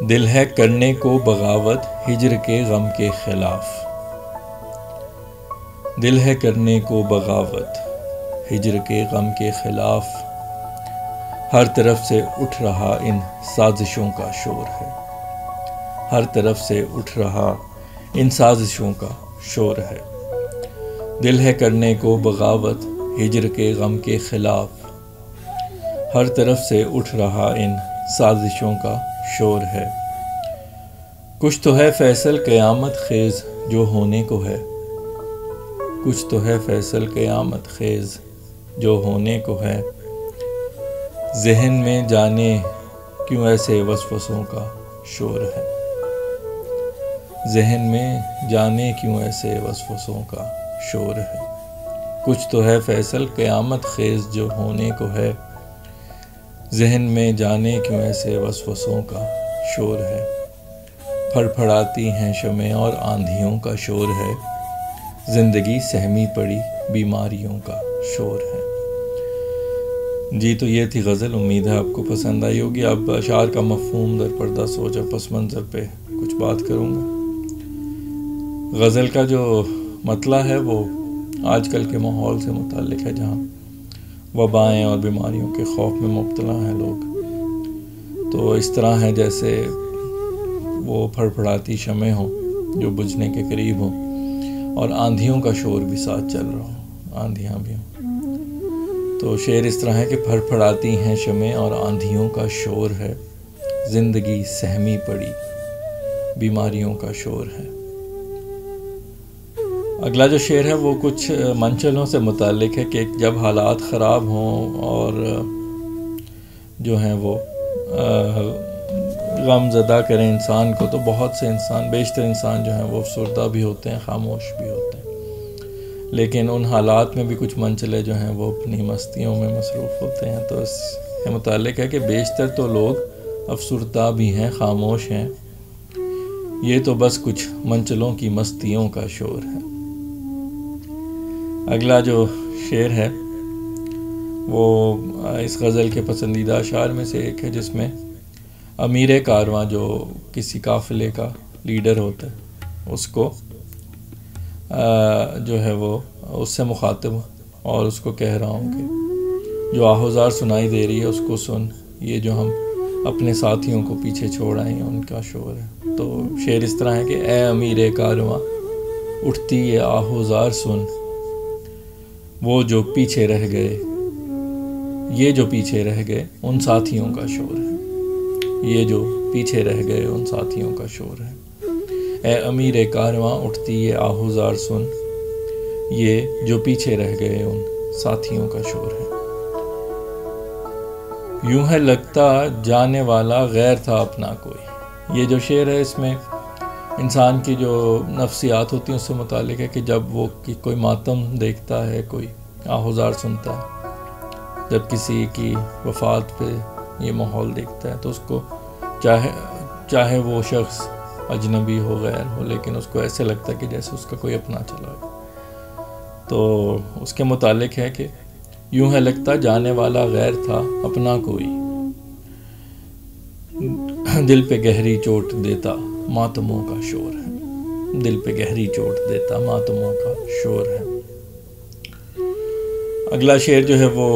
دل ہے کرنے کو بغاوت ہجر کے غم کے خلاف، دل ہے کرنے کو بغاوت ہجر کے غم کے خلاف، ہر طرف سے اٹھ رہا ان سازشوں کا شور ہے، ہر طرف سے اٹھ رہا ان سازشوں کا شور ہے، دل ہے کرنے کو بغاوت ہجر کے غم کے خلاف، ہر طرف سے اٹھ رہا ان سازشوں کا شور ہے، کچھ تو ہے فیصل قیامت خیز جو ہونے کو ہے، کچھ تو ہے فیصل قیامت خیز جو ہونے کو ہے، ذہن میں جانے کیوں ایسے وسوسوں کا شور ہے، ذہن میں جانے کیوں ایسے وسوسوں کا شور ہے، کچھ تو ہے فیصل قیامت خیز جو ہونے کو ہے، ذہن میں جانے کیوں ایسے وسوسوں کا شور ہے، پھڑ پھڑاتی ہیں شمعیں اور آندھیوں کا شور ہے، زندگی سہمی پڑی بیماریوں کا شور ہے۔ جی تو یہ تھی غزل، امید ہے آپ کو پسند آئی ہوگی۔ اب اشعار کا مفہوم در پردہ سوچ اور پس منظر پہ کچھ بات کروں گا۔ غزل کا جو مطلع ہے وہ آج کل کے ماحول سے متعلق ہے، جہاں وبائیں اور بیماریوں کے خوف میں مبتلا ہیں لوگ، تو اس طرح ہے جیسے وہ پھڑپھڑاتی شمعیں ہوں جو بجھنے کے قریب ہوں، اور آندھیوں کا شور بھی ساتھ چل رہا ہوں، آندھیاں بھی ہوں۔ تو شعر اس طرح ہے کہ پھڑپھڑاتی ہیں شمعیں اور آندھیوں کا شور ہے، زندگی سہمی پڑی بیماریوں کا شور ہے۔ اگلا جو شعر ہے وہ کچھ منچلوں سے متعلق ہے کہ جب حالات خراب ہوں اور جو ہیں وہ غم زدہ کریں انسان کو، تو بہت سے انسان، بیشتر انسان جو ہیں وہ افسردہ بھی ہوتے ہیں، خاموش بھی ہوتے ہیں، لیکن ان حالات میں بھی کچھ منچلے جو ہیں وہ اپنی مستیوں میں مصروف ہوتے ہیں۔ تو اس کے متعلق ہے کہ بیشتر تو لوگ افسردہ بھی ہیں، خاموش ہیں، یہ تو بس کچھ منچلوں کی مستیوں کا شور ہے۔ اگلا جو شعر ہے وہ اس غزل کے پسندیدہ اشعار میں سے ایک ہے، جس میں امیر کارواں جو کسی قافلے کا لیڈر ہوتا ہے، اس کو جو ہے وہ اس سے مخاطب اور اس کو کہہ رہا ہوں کہ جو آہوزار سنائی دے رہی ہے اس کو سن، یہ جو ہم اپنے ساتھیوں کو پیچھے چھوڑ آئے ہیں ان کا شور ہے۔ تو شعر اس طرح ہے کہ اے امیر کارواں اٹھتی یہ آہوزار سن، وہ جو پیچھے رہ گئے، یہ جو پیچھے رہ گئے ان ساتھیوں کا شور ہے، یہ جو پیچھے رہ گئے ان ساتھیوں کا شور ہے۔ اے امیر کارواں اٹھتی یہ آہوزار سن، یہ جو پیچھے رہ گئے ان ساتھیوں کا شور ہے۔ یوں ہے لگتا جانے والا غیر تھا اپنا کوئی۔ یہ جو شعر ہے اس میں انسان کی جو نفسیات ہوتی ہیں اس سے متعلق ہے کہ جب وہ کوئی ماتم دیکھتا ہے، کوئی آہوزار سنتا ہے، جب کسی کی وفات پہ یہ ماحول دیکھتا ہے، تو اس کو چاہے وہ شخص اجنبی ہو، غیر ہو، لیکن اس کو ایسے لگتا ہے کہ جیسے اس کا کوئی اپنا چلا گیا۔ تو اس کے متعلق ہے کہ یوں ہے لگتا جانے والا غیر تھا اپنا کوئی، دل پہ گہری چوٹ دیتا ماتموں کا شور ہے، دل پہ گہری چوٹ دیتا ماتموں کا شور ہے۔ اگلا شعر جو ہے وہ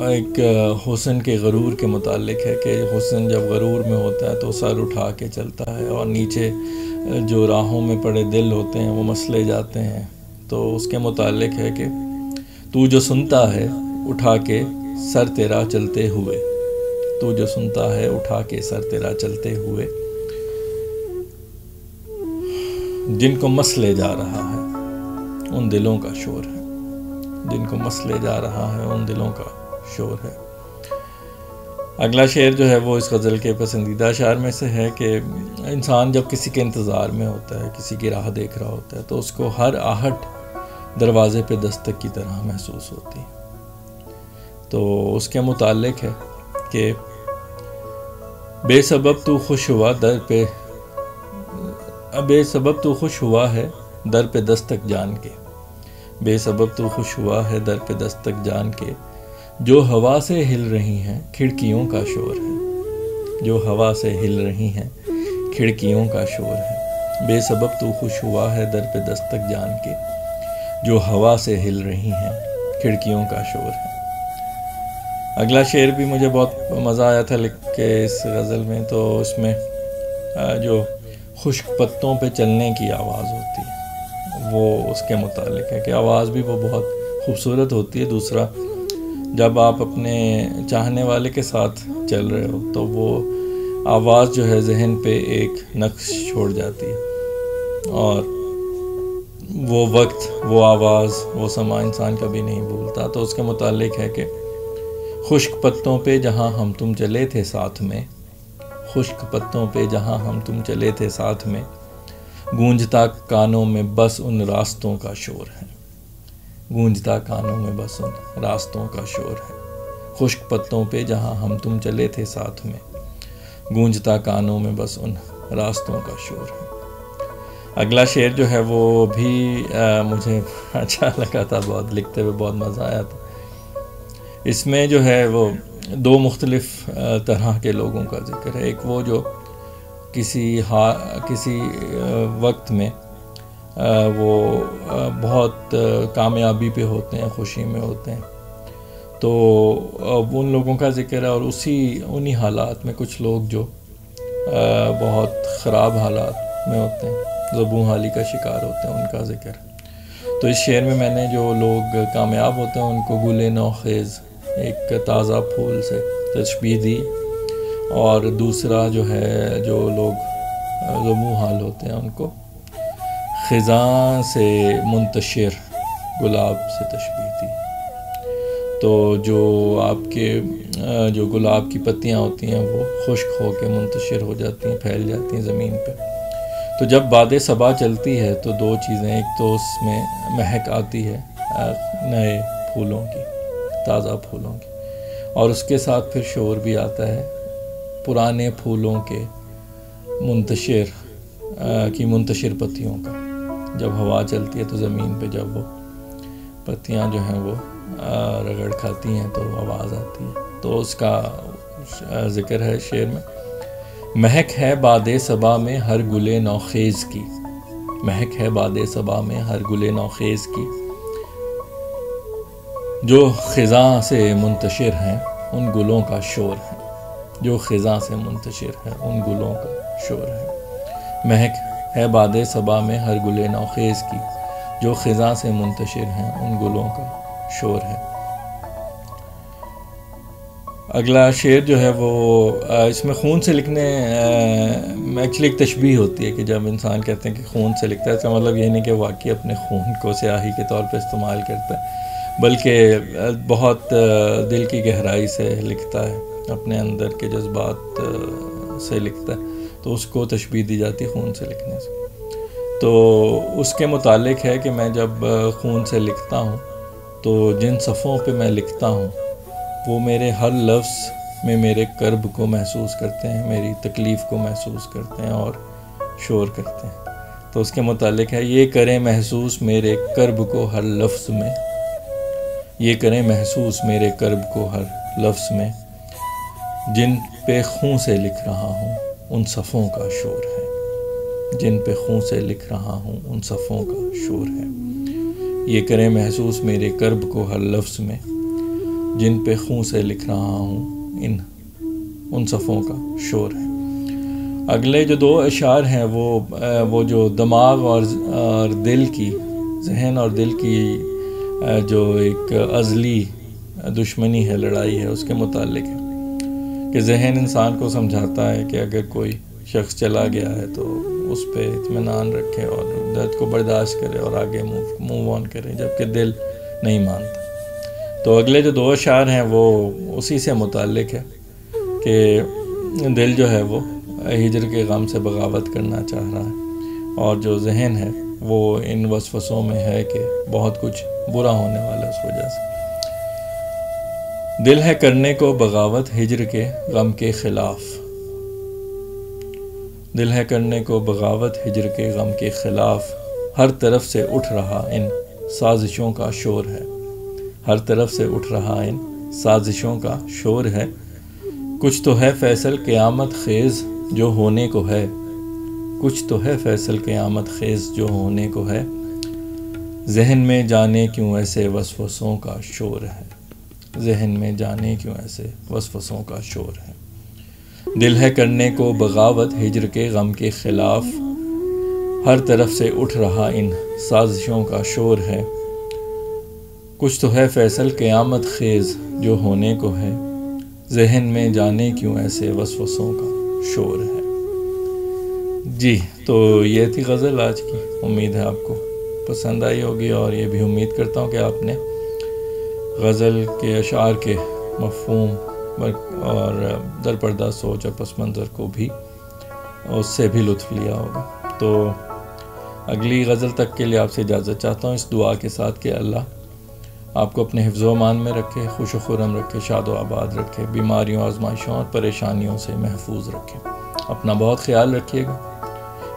ایک حسن کے غرور کے متعلق ہے کہ حسن جب غرور میں ہوتا ہے تو سر اٹھا کے چلتا ہے، اور نیچے جو راہوں میں پڑے دل ہوتے ہیں وہ مسلے جاتے ہیں۔ تو اس کے متعلق ہے کہ تو جو سنتا ہے اٹھا کے سر تیرا چلتے ہوئے، تو جو سنتا ہے اٹھا کے سر تیرا چلتے ہوئے، جن کو مسلے جا رہا ہے ان دلوں کا شور ہے، جن کو مسلے جا رہا ہے ان دلوں کا شور ہے۔ اگلا شعر جو ہے وہ اس غزل کے پسندیدہ اشعار میں سے ہے کہ انسان جب کسی کے انتظار میں ہوتا ہے، کسی کی راہ دیکھ رہا ہوتا ہے، تو اس کو ہر آہٹ دروازے پہ دستک کی طرح محسوس ہوتی ہے۔ تو اس کے متعلق ہے کہ بے سبب تو خوش ہوا در پہ، بے سبب تو خوش ہوا ہے در پہ دستک جان کے، بے سبب تو خوش ہوا ہے در پہ دستک جان کے، جو ہوا سے ہل رہی ہیں کھڑکیوں کا شور ہے، جو ہوا سے ہل رہی ہیں کھڑکیوں کا شور ہے، بے سبب تو خوش ہوا ہے در پہ دستک جان کے، جو ہوا سے ہل رہی ہیں کھڑکیوں کا شور ہے۔ اگلا شعر بھی مجھے بہت مزہ آیا تھا لکھ کے اس غزل میں، تو اس میں جو خشک پتوں پہ چلنے کی آواز ہوتی ہے وہ اس کے متعلق ہے کہ آواز بھی وہ بہت خوبصورت ہوتی ہے۔ دوسرا، جب آپ اپنے چاہنے والے کے ساتھ چل رہے ہو تو وہ آواز جو ہے ذہن پہ ایک نقش چھوڑ جاتی ہے، اور وہ وقت، وہ آواز، وہ سما انسان کبھی نہیں بھولتا۔ تو اس کے متعلق ہے کہ خشک پتوں پہ جہاں ہم تم چلے تھے ساتھ میں، خشک پتوں پہ جہاں ہم تم چلے تھے ساتھ میں، گونجتا کانوں میں بس ان راستوں کا شور ہے، گونجتا کانوں میں بس ان راستوں کا شور ہے، خشک پتوں پہ جہاں ہم تم چلے تھے ساتھ میں، گونجتا کانوں میں بس ان راستوں کا شور ہے۔ اگلا شعر جو ہے وہ بھی مجھے اچھا لگا تھا، بہت لکھتے ہوئے بہت مزہ آیا تھا۔ اس میں جو ہے وہ دو مختلف طرح کے لوگوں کا ذکر ہے۔ ایک وہ جو کسی وقت میں وہ بہت کامیابی پہ ہوتے ہیں، خوشی میں ہوتے ہیں، تو ان لوگوں کا ذکر ہے، اور انہی حالات میں کچھ لوگ جو بہت خراب حالات میں ہوتے ہیں، زبوں حالی کا شکار ہوتے ہیں، ان کا ذکر ہے۔ تو اس شعر میں نے جو لوگ کامیاب ہوتے ہیں ان کو گل نوخیز، ایک تازہ پھول سے تشبیہ دی، اور دوسرا جو ہے جو لوگ زبوں حال ہوتے ہیں ان کو خزاں سے منتشر گلاب سے تشبیہ دی۔ تو جو آپ کے جو گلاب کی پتیاں ہوتی ہیں وہ خشک ہو کے منتشر ہو جاتی ہیں، پھیل جاتی ہیں زمین پہ، تو جب باد صبا چلتی ہے تو دو چیزیں، ایک تو اس میں مہک آتی ہے نئے پھولوں کی، تازہ پھولوں کی، اور اس کے ساتھ پھر شور بھی آتا ہے پرانے پھولوں کے منتشر پتیوں کا۔ جب ہوا چلتی ہے تو زمین پہ جب وہ پتیاں جو ہیں وہ رگڑ کھاتی ہیں تو آواز آتی ہے، تو اس کا ذکر ہے شعر میں۔ مہک ہے باد صبا میں ہر گل نوخیز کی، مہک ہے باد صبا میں ہر گل نوخیز کی، جو خزاں سے منتشر ہیں ان گلوں کا شور ہے، جو خزاں سے منتشر ہے ان گلوں کا شور ہے۔ مہک ہے باد صبا میں ہر گل نوخیز کی، جو خزاں سے منتشر ہیں ان گلوں کا شور ہے۔ اگلا شعر جو ہے وہ اس میں خون سے لکھنے ایکچولی ایک تشبیہ ہوتی ہے کہ جب انسان کہتے ہیں کہ خون سے لکھتا ہے، اس کا مطلب یہ نہیں کہ واقعی اپنے خون کو سیاہی کے طور پہ استعمال کرتا ہے، بلکہ بہت دل کی گہرائی سے لکھتا ہے، اپنے اندر کے جذبات سے لکھتا ہے، تو اس کو تشبیہ دی جاتی ہے خون سے لکھنے سے۔ تو اس کے متعلق ہے کہ میں جب خون سے لکھتا ہوں تو جن صفوں پہ میں لکھتا ہوں وہ میرے ہر لفظ میں میرے کرب کو محسوس کرتے ہیں، میری تکلیف کو محسوس کرتے ہیں اور شور کرتے ہیں۔ تو اس کے متعلق ہے یہ کریں محسوس میرے کرب کو ہر لفظ میں، یہ کریں محسوس میرے کرب کو ہر لفظ میں، جن پہ خون سے لکھ رہا ہوں ان صفوں کا شور ہے، جن پہ خون سے لکھ رہا ہوں ان صفوں کا شور ہے۔ یہ کریں محسوس میرے کرب کو ہر لفظ میں، جن پہ خون سے لکھ رہا ہوں ان صفوں کا شور ہے۔ اگلے جو دو اشعار ہیں وہ جو دماغ اور دل کی، ذہن اور دل کی جو ایک ازلی دشمنی ہے، لڑائی ہے، اس کے متعلق ہے کہ ذہن انسان کو سمجھاتا ہے کہ اگر کوئی شخص چلا گیا ہے تو اس پہ اطمینان رکھے اور درد کو برداشت کرے اور آگے موو آن کرے، جبکہ دل نہیں مانتا۔ تو اگلے جو دو اشعار ہیں وہ اسی سے متعلق ہے کہ دل جو ہے وہ ہجر کے غم سے بغاوت کرنا چاہ رہا ہے، اور جو ذہن ہے وہ ان وسوسوں میں ہے کہ بہت کچھ برا ہونے والا ہے اس وجہ سے۔ دل ہے کرنے کو بغاوت ہجر کے غم کے خلاف، دل ہے کرنے کو بغاوت ہجر کے غم کے خلاف، ہر طرف سے اٹھ رہا ان سازشوں کا شور ہے، ہر طرف سے اٹھ رہا ان سازشوں کا شور ہے۔ کچھ تو ہے فیصل قیامت خیز جو ہونے کو ہے، کچھ تو ہے فیصل قیامت خیز جو ہونے کو ہے، ذہن میں جانے کیوں ایسے وسوسوں کا شور ہے، ذہن میں جانے کیوں ایسے وسوسوں کا شور ہے، دل ہے کرنے کو بغاوت ہجر کے غم کے خلاف، ہر طرف سے اٹھ رہا ان سازشوں کا شور ہے، کچھ تو ہے فیصل قیامت خیز جو ہونے کو ہے، ذہن میں جانے کیوں ایسے وسوسوں کا شور ہے۔ جی تو یہ تھی غزل آج کی، امید ہے آپ کو پسند آئی ہوگی، اور یہ بھی امید کرتا ہوں کہ آپ نے غزل کے اشعار کے مفہوم اور درپردہ سوچ اور پس منظر کو بھی اس سے بھی لطف لیا ہوگا۔ تو اگلی غزل تک کے لیے آپ سے اجازت چاہتا ہوں، اس دعا کے ساتھ کہ اللہ آپ کو اپنے حفظ و امان میں رکھے، خوش و خرم رکھے، شاد و آباد رکھے، بیماریوں، آزمائشوں اور پریشانیوں سے محفوظ رکھے۔ اپنا بہت خیال رکھیے گا،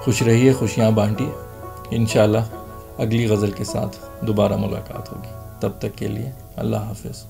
خوش رہیے، خوشیاں بانٹیے۔ انشاءاللہ اگلی غزل کے ساتھ دوبارہ ملاقات ہوگی، تب تک کے لیے اللہ حافظ۔